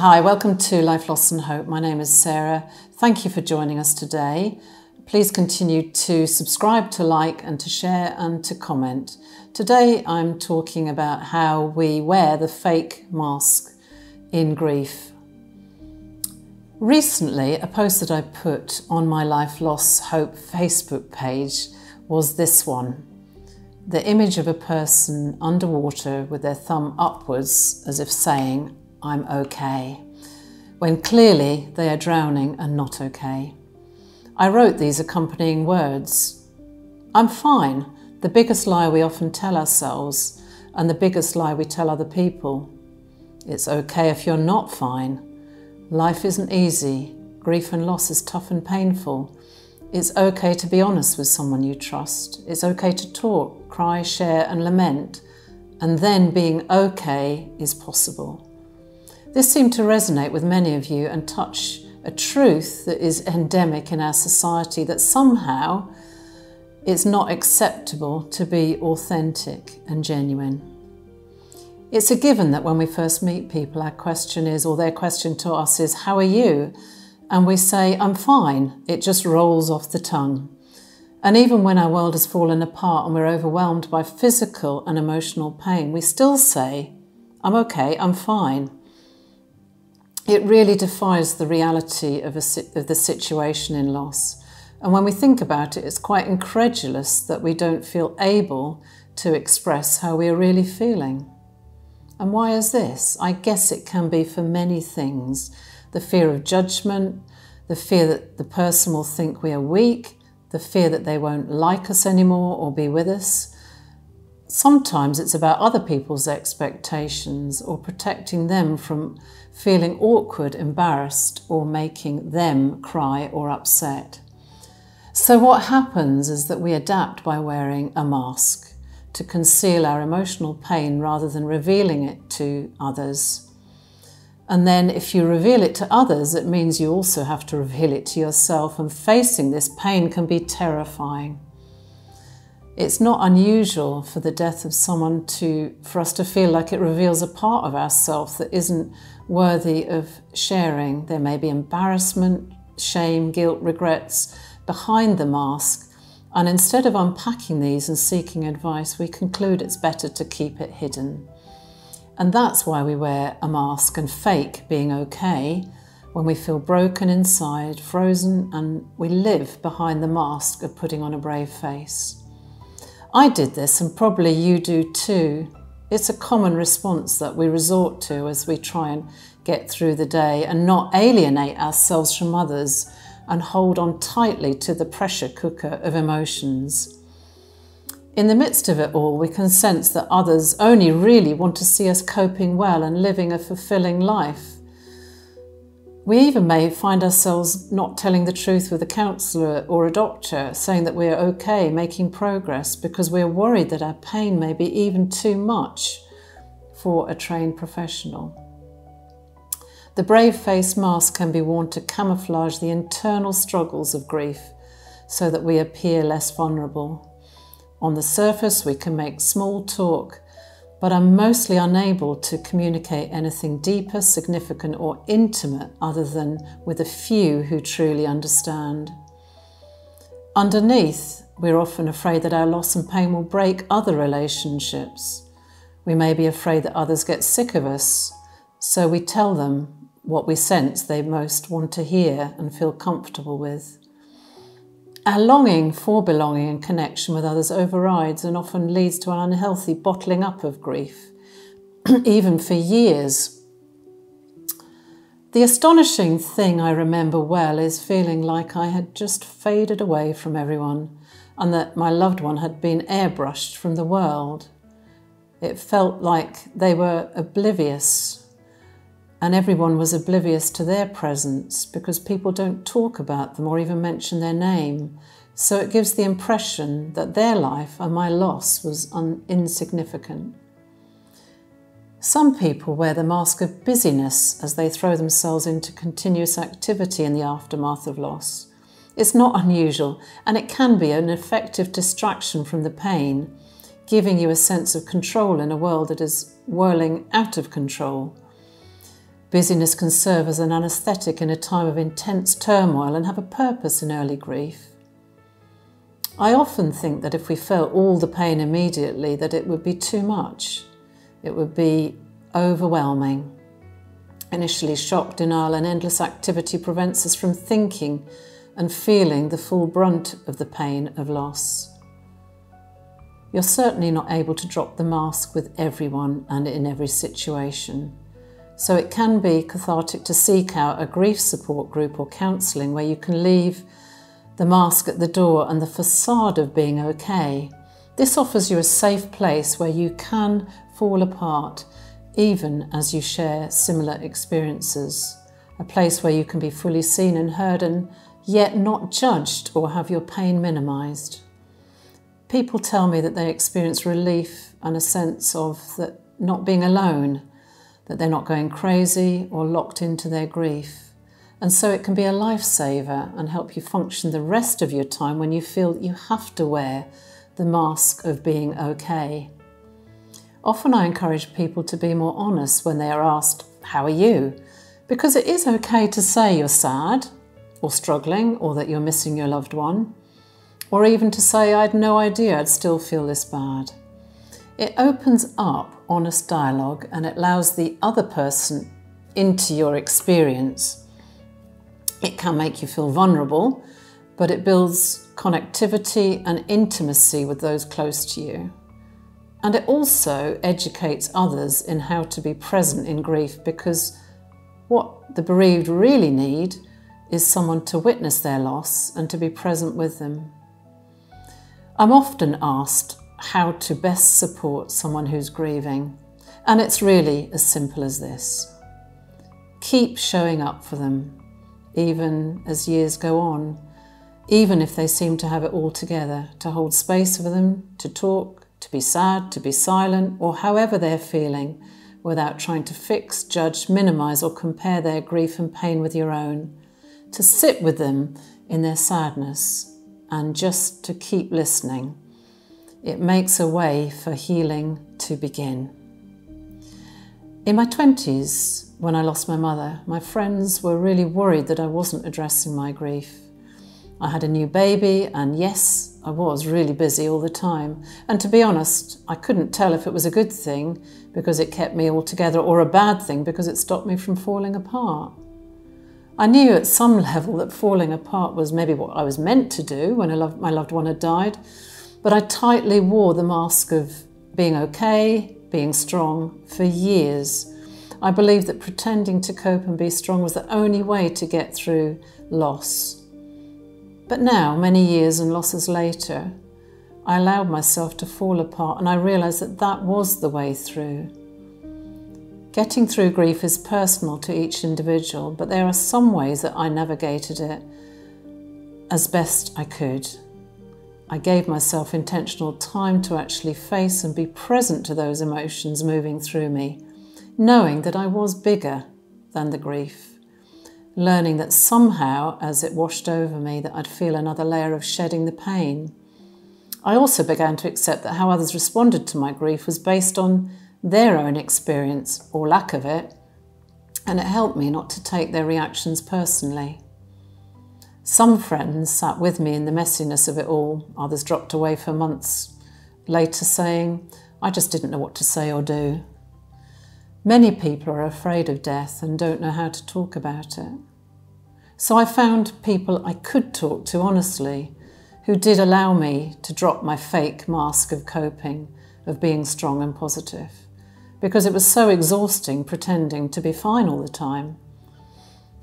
Hi, welcome to Life, Loss and Hope. My name is Sarah. Thank you for joining us today. Please continue to subscribe, to like and to share and to comment. Today I'm talking about how we wear the fake mask in grief. Recently, a post that I put on my Life, Loss, Hope Facebook page was this one. The image of a person underwater with their thumb upwards as if saying, "I'm okay," when clearly they are drowning and not okay. I wrote these accompanying words. I'm fine, the biggest lie we often tell ourselves and the biggest lie we tell other people. It's okay if you're not fine. Life isn't easy. Grief and loss is tough and painful. It's okay to be honest with someone you trust. It's okay to talk, cry, share and lament. And then being okay is possible. This seemed to resonate with many of you and touch a truth that is endemic in our society, that somehow it's not acceptable to be authentic and genuine. It's a given that when we first meet people, our question is, or their question to us is, "How are you?" And we say, "I'm fine." It just rolls off the tongue. And even when our world has fallen apart and we're overwhelmed by physical and emotional pain, we still say, "I'm okay, I'm fine." It really defies the reality of the situation in loss. And when we think about it, it's quite incredulous that we don't feel able to express how we are really feeling. And why is this? I guess it can be for many things. The fear of judgment, the fear that the person will think we are weak, the fear that they won't like us anymore or be with us. Sometimes it's about other people's expectations or protecting them from feeling awkward, embarrassed, or making them cry or upset. So what happens is that we adapt by wearing a mask to conceal our emotional pain rather than revealing it to others. And then if you reveal it to others, it means you also have to reveal it to yourself, and facing this pain can be terrifying. It's not unusual for the death of someone for us to feel like it reveals a part of ourselves that isn't worthy of sharing. There may be embarrassment, shame, guilt, regrets behind the mask. And instead of unpacking these and seeking advice, we conclude it's better to keep it hidden. And that's why we wear a mask and fake being okay when we feel broken inside, frozen, and we live behind the mask of putting on a brave face. I did this, and probably you do too. It's a common response that we resort to as we try and get through the day and not alienate ourselves from others and hold on tightly to the pressure cooker of emotions. In the midst of it all, we can sense that others only really want to see us coping well and living a fulfilling life. We even may find ourselves not telling the truth with a counsellor or a doctor, saying that we are okay, making progress, because we're worried that our pain may be even too much for a trained professional. The brave face mask can be worn to camouflage the internal struggles of grief so that we appear less vulnerable. On the surface, we can make small talk, but are mostly unable to communicate anything deeper, significant or intimate other than with a few who truly understand. Underneath, we're often afraid that our loss and pain will break other relationships. We may be afraid that others get sick of us, so we tell them what we sense they most want to hear and feel comfortable with. Our longing for belonging and connection with others overrides and often leads to an unhealthy bottling up of grief, even for years. The astonishing thing I remember well is feeling like I had just faded away from everyone and that my loved one had been airbrushed from the world. It felt like they were oblivious, and everyone was oblivious to their presence because people don't talk about them or even mention their name. So it gives the impression that their life and my loss was insignificant. Some people wear the mask of busyness as they throw themselves into continuous activity in the aftermath of loss. It's not unusual, and it can be an effective distraction from the pain, giving you a sense of control in a world that is whirling out of control. Busyness can serve as an anaesthetic in a time of intense turmoil and have a purpose in early grief. I often think that if we felt all the pain immediately, that it would be too much. It would be overwhelming. Initially, shock, denial and endless activity prevents us from thinking and feeling the full brunt of the pain of loss. You're certainly not able to drop the mask with everyone and in every situation. So it can be cathartic to seek out a grief support group or counselling where you can leave the mask at the door and the facade of being okay. This offers you a safe place where you can fall apart even as you share similar experiences. A place where you can be fully seen and heard and yet not judged or have your pain minimised. People tell me that they experience relief and a sense of that not being alone, that they're not going crazy or locked into their grief. And so it can be a lifesaver and help you function the rest of your time when you feel that you have to wear the mask of being okay. Often I encourage people to be more honest when they are asked, "How are you?" Because it is okay to say you're sad or struggling or that you're missing your loved one, or even to say, "I had no idea I'd still feel this bad." It opens up honest dialogue and it allows the other person into your experience. It can make you feel vulnerable, but it builds connectivity and intimacy with those close to you. And it also educates others in how to be present in grief, because what the bereaved really need is someone to witness their loss and to be present with them. I'm often asked how to best support someone who's grieving, and it's really as simple as this. Keep showing up for them, even as years go on, even if they seem to have it all together, to hold space for them, to talk, to be sad, to be silent, or however they're feeling, without trying to fix, judge, minimise or compare their grief and pain with your own, to sit with them in their sadness and just to keep listening. It makes a way for healing to begin. In my 20s, when I lost my mother, my friends were really worried that I wasn't addressing my grief. I had a new baby, and yes, I was really busy all the time. And to be honest, I couldn't tell if it was a good thing because it kept me all together, or a bad thing because it stopped me from falling apart. I knew at some level that falling apart was maybe what I was meant to do when my loved one had died, but I tightly wore the mask of being okay, being strong for years. I believed that pretending to cope and be strong was the only way to get through loss. But now, many years and losses later, I allowed myself to fall apart, and I realised that that was the way through. Getting through grief is personal to each individual, but there are some ways that I navigated it as best I could. I gave myself intentional time to actually face and be present to those emotions moving through me, knowing that I was bigger than the grief. Learning that somehow, as it washed over me, that I'd feel another layer of shedding the pain. I also began to accept that how others responded to my grief was based on their own experience, or lack of it, and it helped me not to take their reactions personally. Some friends sat with me in the messiness of it all. Others dropped away for months later saying, "I just didn't know what to say or do." Many people are afraid of death and don't know how to talk about it. So I found people I could talk to honestly, who did allow me to drop my fake mask of coping, of being strong and positive, because it was so exhausting pretending to be fine all the time.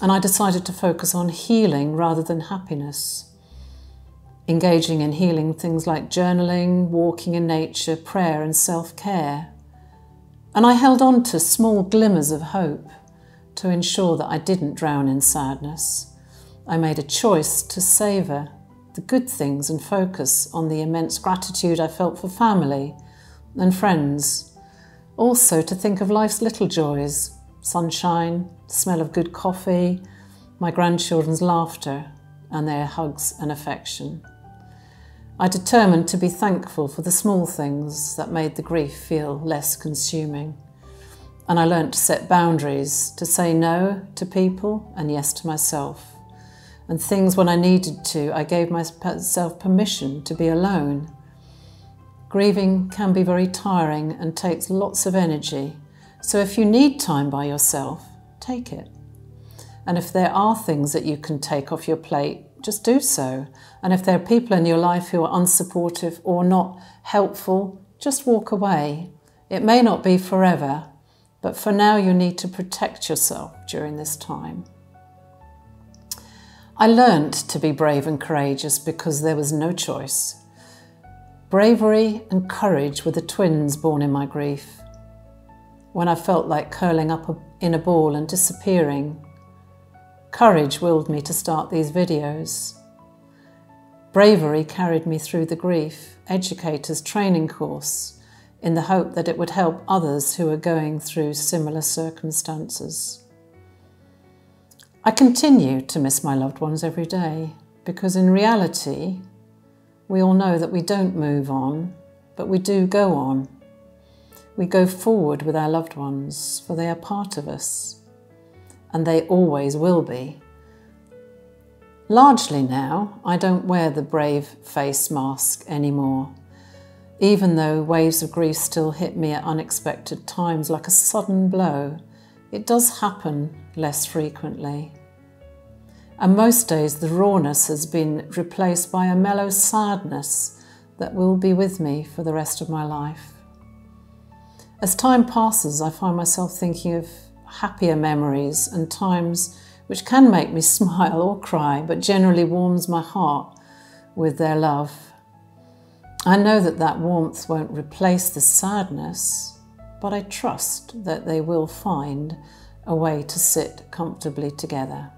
And I decided to focus on healing rather than happiness, engaging in healing things like journaling, walking in nature, prayer and self-care. And I held on to small glimmers of hope to ensure that I didn't drown in sadness. I made a choice to savour the good things and focus on the immense gratitude I felt for family and friends. Also to think of life's little joys, sunshine, the smell of good coffee, my grandchildren's laughter and their hugs and affection. I determined to be thankful for the small things that made the grief feel less consuming. And I learnt to set boundaries, to say no to people and yes to myself. And things when I needed to, I gave myself permission to be alone. Grieving can be very tiring and takes lots of energy. So if you need time by yourself, take it. And if there are things that you can take off your plate, just do so. And if there are people in your life who are unsupportive or not helpful, just walk away. It may not be forever, but for now you need to protect yourself during this time. I learned to be brave and courageous because there was no choice. Bravery and courage were the twins born in my grief. When I felt like curling up in a ball and disappearing, courage willed me to start these videos. Bravery carried me through the grief educator's training course in the hope that it would help others who are going through similar circumstances. I continue to miss my loved ones every day because in reality, we all know that we don't move on, but we do go on. We go forward with our loved ones, for they are part of us, and they always will be. Largely now, I don't wear the brave face mask anymore, even though waves of grief still hit me at unexpected times like a sudden blow. It does happen less frequently. And most days the rawness has been replaced by a mellow sadness that will be with me for the rest of my life. As time passes, I find myself thinking of happier memories and times which can make me smile or cry, but generally warms my heart with their love. I know that that warmth won't replace the sadness, but I trust that they will find a way to sit comfortably together.